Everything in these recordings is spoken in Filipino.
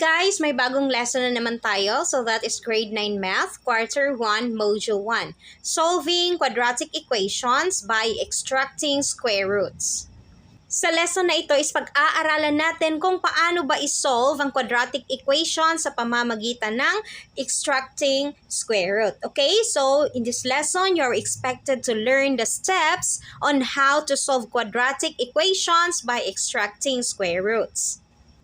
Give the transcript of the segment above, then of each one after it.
guys, may bagong lesson na naman tayo. So that is grade 9 math, quarter 1, module 1. Solving quadratic equations by extracting square roots. Sa lesson na ito is pag-aaralan natin kung paano ba isolve ang quadratic equation sa pamamagitan ng extracting square root. Okay, so in this lesson, you're expected to learn the steps on how to solve quadratic equations by extracting square roots.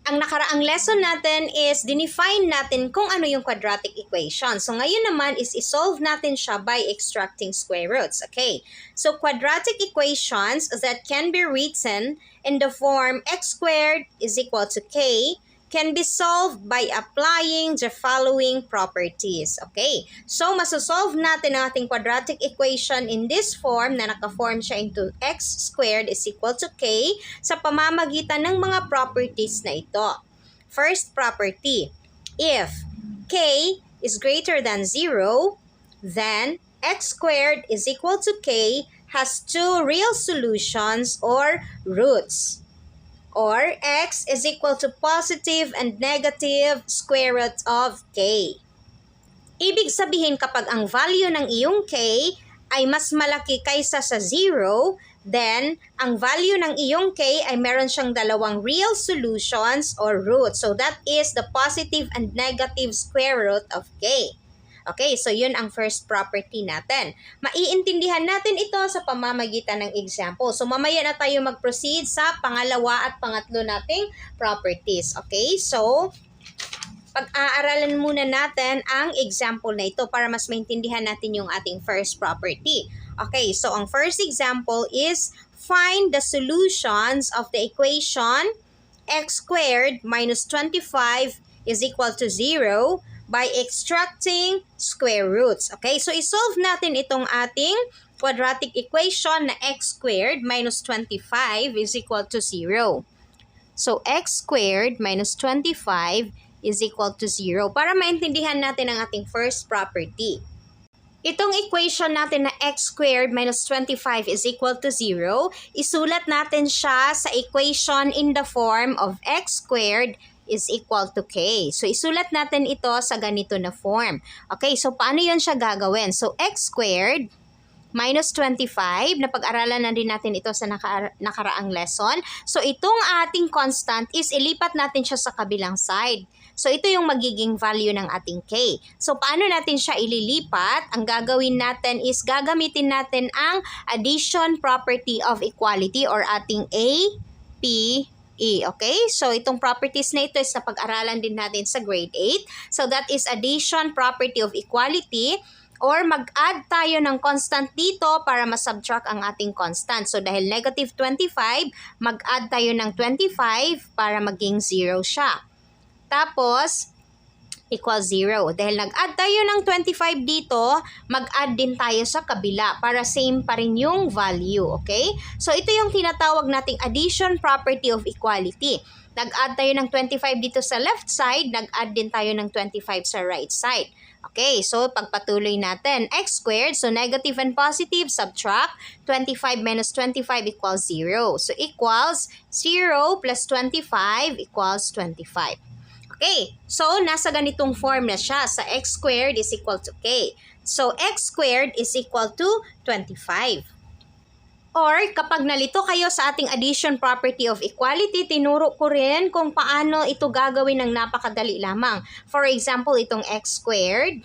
Ang nakaraang lesson natin is dinefine natin kung ano yung quadratic equation. So ngayon naman is isolve natin siya by extracting square roots. Okay, so quadratic equations that can be written in the form x squared is equal to k can be solved by applying the following properties. Okay, so masosolve natin ang ating quadratic equation in this form na naka-form siya into x squared is equal to k sa pamamagitan ng mga properties na ito. First property, if k is greater than 0, then x squared is equal to k has two real solutions or roots. Or x is equal to positive and negative square root of k. Ibig sabihin kapag ang value ng iyong k ay mas malaki kaysa sa 0, then ang value ng iyong k ay meron siyang dalawang real solutions or roots. So that is the positive and negative square root of k. Okay, so yun ang first property natin. Maiintindihan natin ito sa pamamagitan ng example. So mamaya na tayo mag-proceed sa pangalawa at pangatlo nating properties. Okay, so pag-aaralan muna natin ang example na ito para mas maintindihan natin yung ating first property. Okay, so ang first example is find the solutions of the equation x squared minus 25 is equal to 0 by extracting square roots. Okay, so isolve natin itong ating quadratic equation na x squared minus 25 is equal to 0. So x squared minus 25 is equal to 0 para maintindihan natin ang ating first property. Itong equation natin na x squared minus 25 is equal to 0, isulat natin siya sa equation in the form of x squared is equal to k. So, isulat natin ito sa ganito na form. Okay, so paano yun siya gagawin? So, x squared minus 25, napag-aralan na din natin ito sa nakaraang lesson. So, itong ating constant is ilipat natin siya sa kabilang side. So, ito yung magiging value ng ating k. So, paano natin siya ililipat? Ang gagawin natin is gagamitin natin ang addition property of equality or ating A, P, E. Okay? So, itong properties na ito is napag-aralan din natin sa grade 8. So, that is addition property of equality or mag-add tayo ng constant dito para masubtract ang ating constant. So, dahil negative 25, mag-add tayo ng 25 para maging 0 siya. Tapos, equal 0. Dahil nag-add tayo ng 25 dito, mag-add din tayo sa kabila para same pa rin yung value. Okay? So, ito yung tinatawag nating addition property of equality. Nag-add tayo ng 25 dito sa left side, nag-add din tayo ng 25 sa right side. Okay, so pagpatuloy natin, x squared, so negative and positive, subtract, 25 minus 25 equals 0. So, equals 0 plus 25 equals 25. Okay, so nasa ganitong form na siya sa x squared is equal to k. So, x squared is equal to 25. Or, kapag nalito kayo sa ating addition property of equality, tinuro ko rin kung paano ito gagawin ng napakadali lamang. For example, itong x squared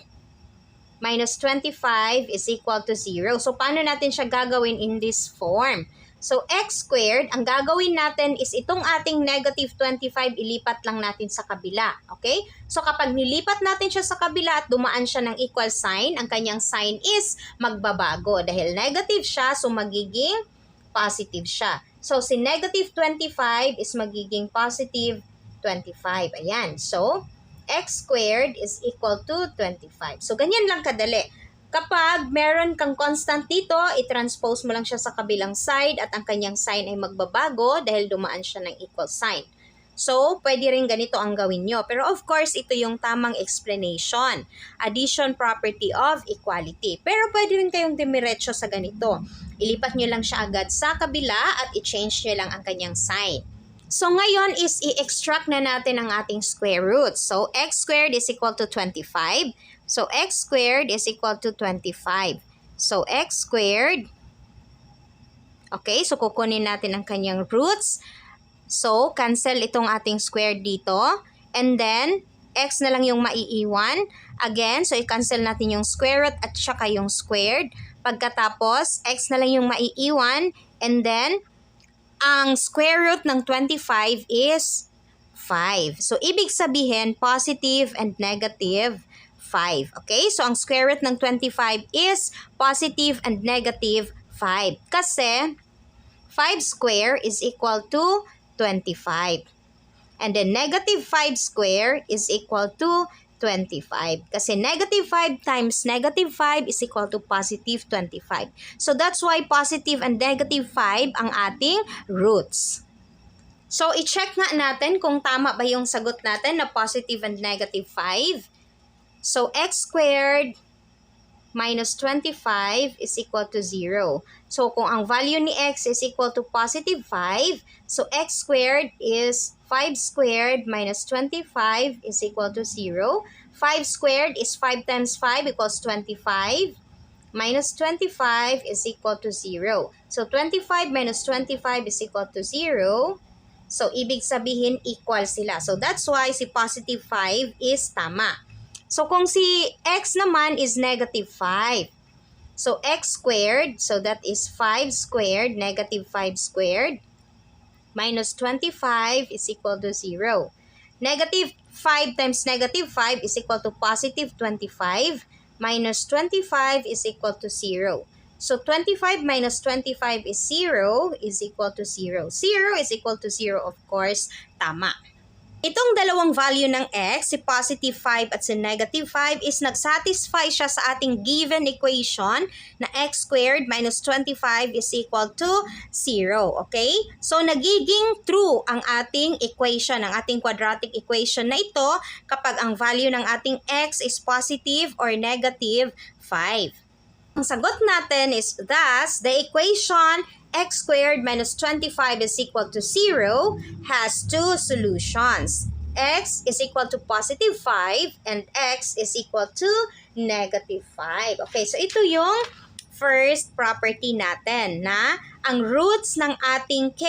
minus 25 is equal to 0. So, paano natin siya gagawin in this form? So, x squared, ang gagawin natin is itong ating negative 25, ilipat lang natin sa kabila. Okay? So, kapag nilipat natin siya sa kabila at dumaan siya ng equal sign, ang kanyang sign is magbabago. Dahil negative siya, so magiging positive siya. So, si negative 25 is magiging positive 25. Ayan. So, x squared is equal to 25. So, ganyan lang kadali. Kapag meron kang constant dito, i-transpose mo lang siya sa kabilang side at ang kanyang sign ay magbabago dahil dumaan siya ng equal sign. So, pwede rin ganito ang gawin nyo. Pero of course, ito yung tamang explanation. Addition property of equality. Pero pwede rin kayong dimiretso sa ganito. Ilipat nyo lang siya agad sa kabila at i-change nyo lang ang kanyang sign. So ngayon is i-extract na natin ang ating square root. So x squared is equal to 25. So x squared is equal to 25. So x squared, okay, so kukunin natin ang kanyang roots. So cancel itong ating square dito. And then x na lang yung maiiwan. Again, so i-cancel natin yung square root at saka yung squared. Pagkatapos, x na lang yung maiiwan. And then, ang square root ng 25 is 5. So, ibig sabihin, positive and negative 5. Okay? So, ang square root ng 25 is positive and negative 5. Kasi, 5 square is equal to 25. And then negative 5 square is equal to 25. Kasi negative 5 times negative 5 is equal to positive 25. So that's why positive and negative 5 ang ating roots. So i-check nga natin kung tama ba yung sagot natin na positive and negative 5. So x squared minus 25 is equal to 0. So, kung ang value ni x is equal to positive 5, so x squared is 5 squared minus 25 is equal to 0. 5 squared is 5 times 5 equals 25. Minus 25 is equal to 0. So, 25 minus 25 is equal to 0. So, ibig sabihin equal sila. So, that's why si positive 5 is tama. So, kung si x naman is negative 5. So, x squared, so that is 5 squared, negative 5 squared, minus 25 is equal to 0. Negative 5 times negative 5 is equal to positive 25, minus 25 is equal to 0. So, 25 minus 25 is 0 is equal to 0. 0 is equal to 0, of course, tama. Itong dalawang value ng x, si positive 5 at si negative 5, is nagsatisfy siya sa ating given equation na x squared minus 25 is equal to 0. Okay? So, nagiging true ang ating equation, ang ating quadratic equation na ito kapag ang value ng ating x is positive or negative 5. Ang sagot natin is thus, the equation x squared minus 25 is equal to 0 has two solutions. X is equal to positive 5 and x is equal to negative 5. Okay, so ito yung first property natin na ang roots ng ating k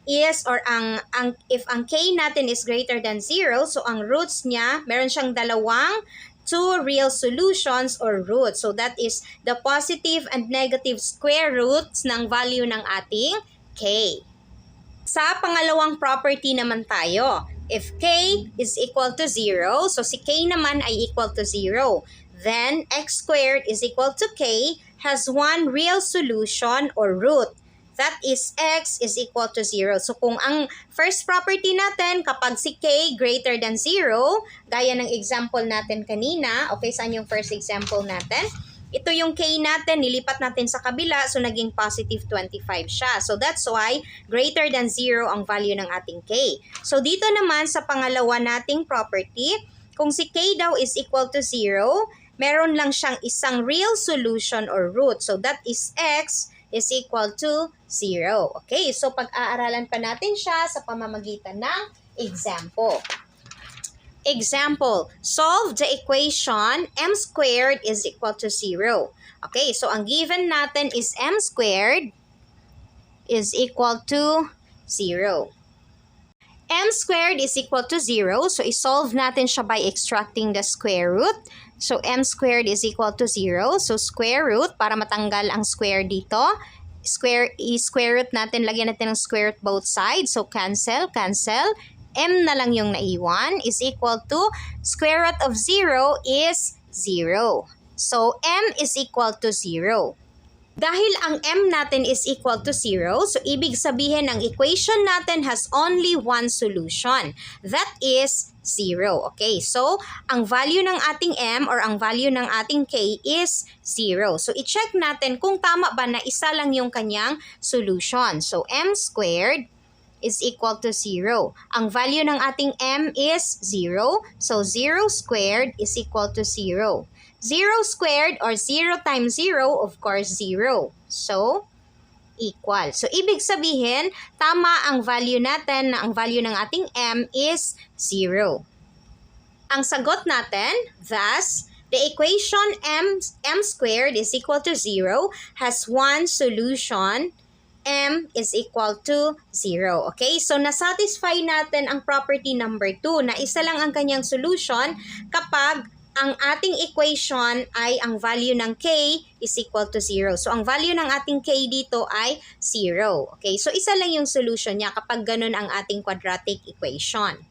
is or if ang k natin is greater than 0, so ang roots niya, meron siyang dalawang two real solutions or roots. So that is the positive and negative square roots ng value ng ating k. Sa pangalawang property naman tayo, if k is equal to 0, so si k naman ay equal to 0, then x squared is equal to k has one real solution or root. That is x is equal to 0. So kung ang first property natin, kapag si k greater than 0, gaya ng example natin kanina, okay, saan yung first example natin? Ito yung k natin, nilipat natin sa kabila, so naging positive 25 siya. So that's why greater than 0 ang value ng ating k. So dito naman sa pangalawa nating property, kung si k daw is equal to 0, meron lang siyang isang real solution or root. So that is x is equal to 0. Okay, so pag-aaralan pa natin siya sa pamamagitan ng example. Example, solve the equation m squared is equal to 0. Okay, so ang given natin is m squared is equal to 0. M squared is equal to 0, so isolve natin siya by extracting the square root. So, m squared is equal to 0. So, square root, para matanggal ang square dito. Square root natin, lagyan natin ng square root both sides. So, cancel. M na lang yung naiwan is equal to square root of 0 is 0. So, m is equal to 0. Dahil ang m natin is equal to 0, so ibig sabihin ang equation natin has only one solution. That is 0. Okay, so ang value ng ating m or ang value ng ating k is 0. So i-check natin kung tama ba na isa lang yung kanyang solution. So m squared is equal to 0. Ang value ng ating m is 0. So 0 squared is equal to 0. 0 squared or 0 times 0, of course, 0. So, equal. So, ibig sabihin, tama ang value natin na ang value ng ating m is 0. Ang sagot natin, thus, the equation m squared is equal to 0 has one solution, m is equal to 0. Okay? So, nasatisfy natin ang property number 2 na isa lang ang kanyang solution kapag ang ating equation ay ang value ng k is equal to 0. So, ang value ng ating k dito ay 0. Okay? So, isa lang yung solution niya kapag ganun ang ating quadratic equation.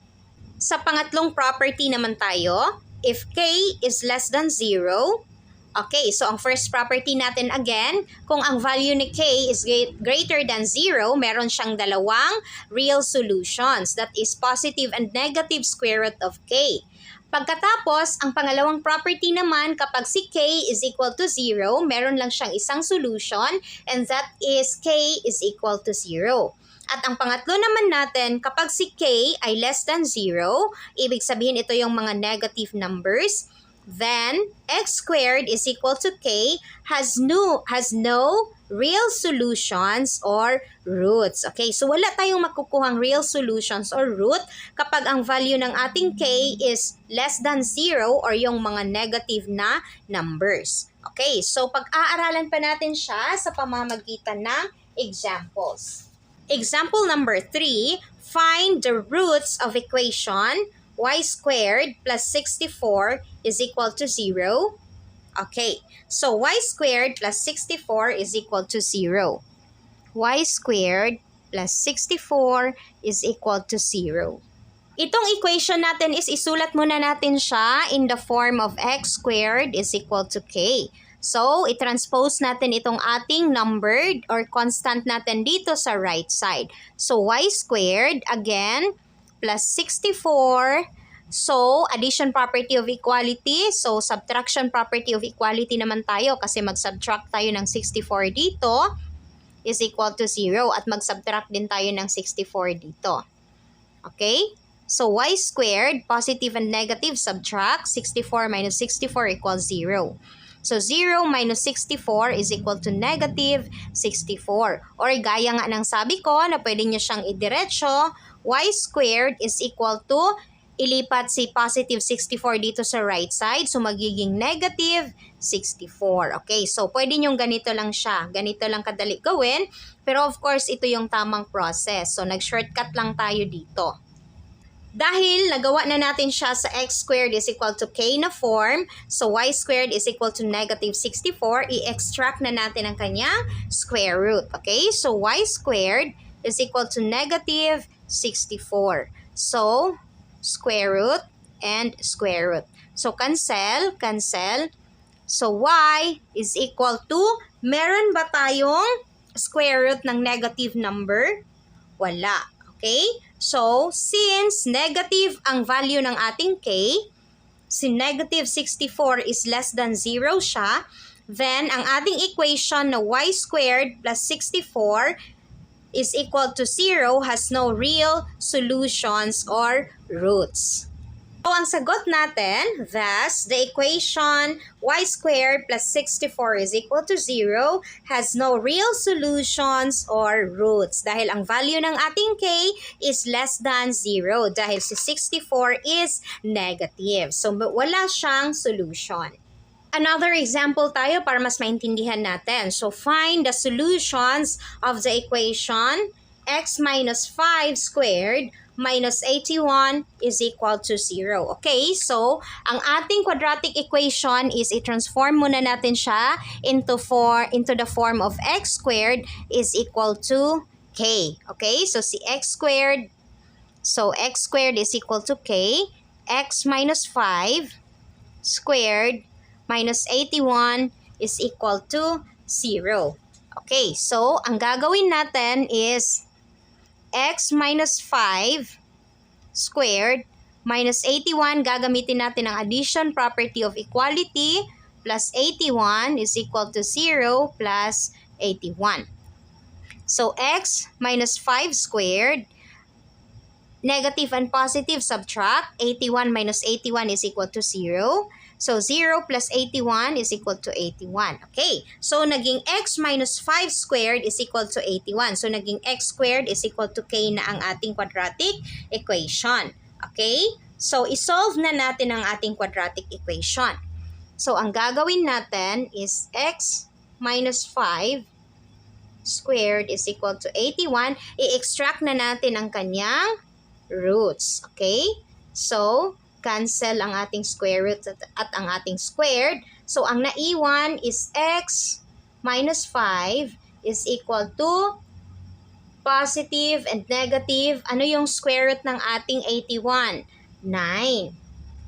Sa pangatlong property naman tayo, if k is less than 0, okay, so ang first property natin again, kung ang value ni k is greater than 0, meron siyang dalawang real solutions. That is positive and negative square root of k. Pagkatapos, ang pangalawang property naman, kapag si k is equal to 0, meron lang siyang isang solution, and that is k is equal to 0. At ang pangatlo naman natin, kapag si k ay less than 0, ibig sabihin ito yung mga negative numbers, then x squared is equal to k has no real solutions or roots. Okay, so wala tayong makukuhang real solutions or root kapag ang value ng ating k is less than 0 or yung mga negative na numbers. Okay, so pag-aaralan pa natin siya sa pamamagitan ng examples. Example number 3, find the roots of equation y squared plus 64 is equal to 0. Okay, so y squared plus 64 is equal to 0. Y squared plus 64 is equal to 0. Itong equation natin is isulat muna natin siya in the form of x squared is equal to k. So, i-transpose natin itong ating numbered or constant natin dito sa right side. So, y squared, again, plus 64. So, addition property of equality. So, subtraction property of equality naman tayo kasi mag-subtract tayo ng 64 dito is equal to 0 at mag-subtract din tayo ng 64 dito. Okay? So, y squared, positive and negative, subtract. 64 minus 64 equals 0. So, 0 minus 64 is equal to negative 64. Or gaya nga ng sabi ko na pwede nyo siyang idiretso, y squared is equal to, ilipat si positive 64 dito sa right side. So, magiging negative 64. Okay, so pwede nyong ganito lang siya. Ganito lang kadali gawin. Pero of course, ito yung tamang process. So, nag-shortcut lang tayo dito. Dahil nagawa na natin siya sa x squared is equal to k na form, so y squared is equal to negative 64, i-extract na natin ang kanyang square root. Okay, so y squared is equal to negative 64. So, square root and square root. So, cancel. So, y is equal to, meron ba tayong square root ng negative number? Wala. Okay? So, since negative ang value ng ating k, si negative 64 is less than 0 siya, then ang ating equation na y squared plus 64 is equal to 0 has no real solutions or roots. So, ang sagot natin, thus, the equation y squared plus 64 is equal to 0 has no real solutions or roots. Dahil ang value ng ating k is less than 0. Dahil si 64 is negative. So, wala siyang solution. Another example tayo para mas maintindihan natin. So, find the solutions of the equation x minus 5 squared minus 81 is equal to 0. Okay, so ang ating quadratic equation is i-transform muna natin siya into the form of x squared is equal to k. Okay, so si x squared, so x squared is equal to k, x minus 5 squared minus 81 is equal to 0. Okay, so ang gagawin natin is x minus 5 squared minus 81, gagamitin natin ang addition property of equality, plus 81 is equal to 0 plus 81. So, x minus 5 squared, negative and positive subtract, 81 minus 81 is equal to 0. So, 0 plus 81 is equal to 81. Okay. So, naging x minus 5 squared is equal to 81. So, naging x squared is equal to k na ang ating quadratic equation. Okay. So, isolve na natin ang ating quadratic equation. So, ang gagawin natin is x minus 5 squared is equal to 81. I-extract na natin ang kanyang roots. Okay. So, cancel ang ating square root at ang ating squared. So, ang naiwan is x minus 5 is equal to positive and negative. Ano yung square root ng ating 81? 9.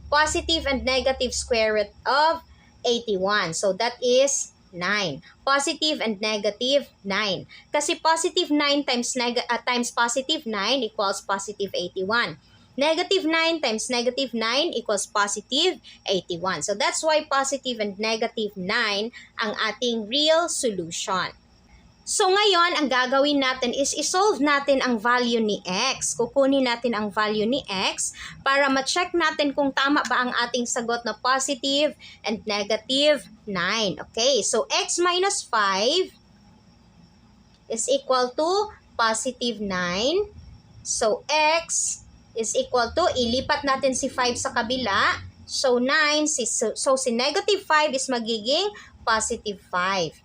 Positive and negative square root of 81. So, that is 9. Positive and negative 9. Kasi positive 9 times positive 9 equals positive 81. Negative 9 times negative 9 equals positive 81. So that's why positive and negative 9 ang ating real solution. So ngayon, ang gagawin natin is isolve natin ang value ni x. Kukunin natin ang value ni x para ma-check natin kung tama ba ang ating sagot na positive and negative 9. Okay, so x minus 5 is equal to positive 9. So x is equal to, ilipat natin si 5 sa kabila. So, 9, so si negative 5 is magiging positive 5.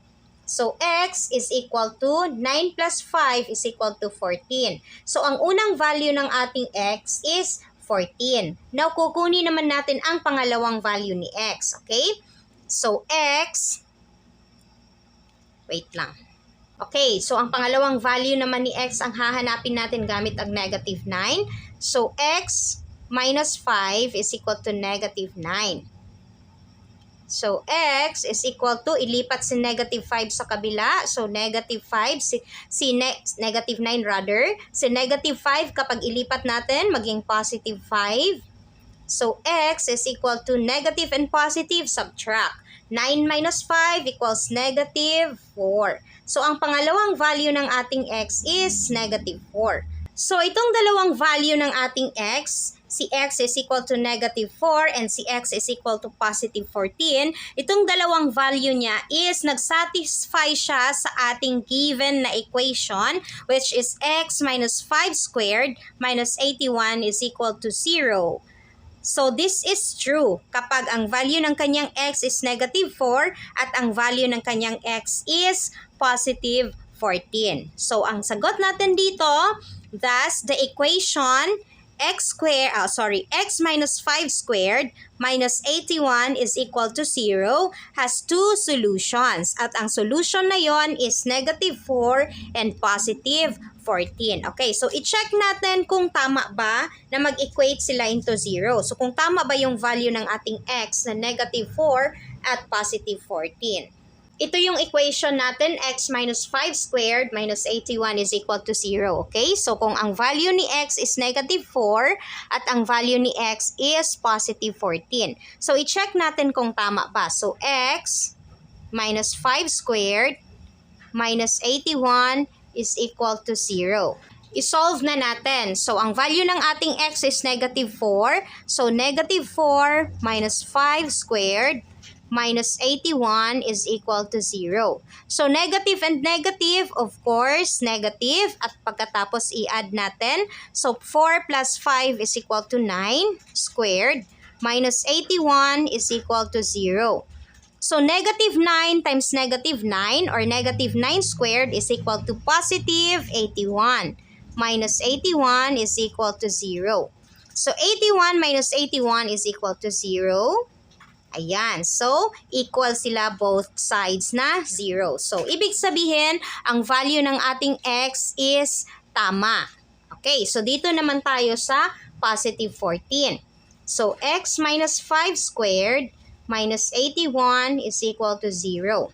So, x is equal to 9 plus 5 is equal to 14. So, ang unang value ng ating x is 14. Now, kukunin naman natin ang pangalawang value ni x. Okay? So, x, wait lang. Okay, so ang pangalawang value naman ni x ang hahanapin natin gamit ang negative 9. So, x minus 5 is equal to negative 9. So, x is equal to, ilipat si negative 5 sa kabila. So, negative 5, negative 9 rather. Si negative 5, kapag ilipat natin, maging positive 5. So, x is equal to negative and positive, subtract. 9 minus 5 equals negative 4. So, ang pangalawang value ng ating x is negative 4. So, itong dalawang value ng ating x, si x is equal to negative 4 and si x is equal to positive 14, itong dalawang value niya is nag-satisfy siya sa ating given na equation, which is x minus 5 squared minus 81 is equal to 0. So, this is true kapag ang value ng kanyang x is negative 4 at ang value ng kanyang x is positive 14. So, ang sagot natin dito, thus, the equation x minus 5 squared minus 81 is equal to 0 has two solutions. At ang solution na yon is negative 4 and positive 14. Okay, so i-check natin kung tama ba na mag-equate sila into 0. So kung tama ba yung value ng ating x na negative 4 at positive 14. Ito yung equation natin, x minus 5 squared minus 81 is equal to 0. Okay? So, kung ang value ni x is negative 4 at ang value ni x is positive 14. So, i-check natin kung tama ba. So, x minus 5 squared minus 81 is equal to 0. I-solve na natin. So, ang value ng ating x is negative 4. So, negative 4 minus 5 squared minus 81 is equal to 0. So, negative and negative, of course, negative. At pagkatapos i-add natin. So, 4 plus 5 is equal to 9 squared. Minus 81 is equal to 0. So, negative 9 times negative 9 or negative 9 squared is equal to positive 81. Minus 81 is equal to 0. So, 81 minus 81 is equal to 0. Ayan. So, equal sila both sides na 0. So, ibig sabihin, ang value ng ating x is tama. Okay. So, dito naman tayo sa positive 14. So, x minus 5 squared minus 81 is equal to 0.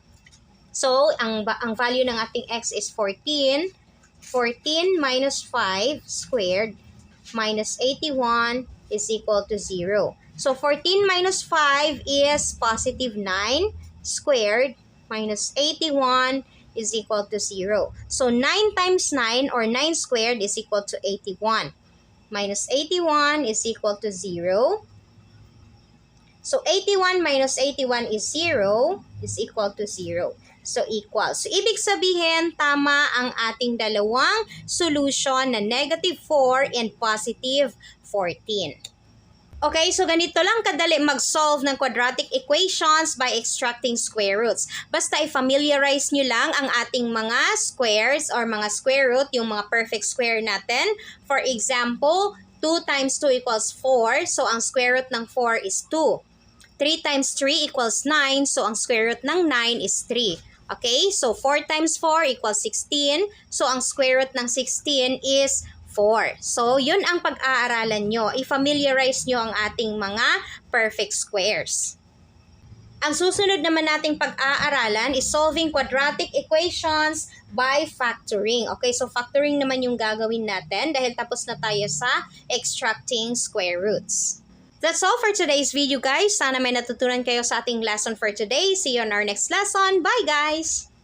So, ang value ng ating x is 14. 14 minus 5 squared minus 81 is equal to 0. So, 14 minus 5 is positive 9 squared minus 81 is equal to 0. So, 9 times 9 or 9 squared is equal to 81. Minus 81 is equal to 0. So 81 minus 81 is 0 is equal to 0. So equal. So ibig sabihin, tama ang ating dalawang solution na negative 4 and positive 14. Okay, so ganito lang kadali mag-solve ng quadratic equations by extracting square roots. Basta i-familiarize nyo lang ang ating mga squares or mga square root, yung mga perfect square natin. For example, 2 times 2 equals 4, so ang square root ng 4 is 2. 3 times 3 equals 9, so ang square root ng 9 is 3. Okay, so 4 times 4 equals 16, so ang square root ng 16 is 4. So, yun ang pag-aaralan nyo. I-familiarize nyo ang ating mga perfect squares. Ang susunod naman nating pag-aaralan is solving quadratic equations by factoring. Okay, so factoring naman yung gagawin natin dahil tapos na tayo sa extracting square roots. That's all for today's video, guys. Sana may natutunan kayo sa ating lesson for today. See you on our next lesson. Bye, guys!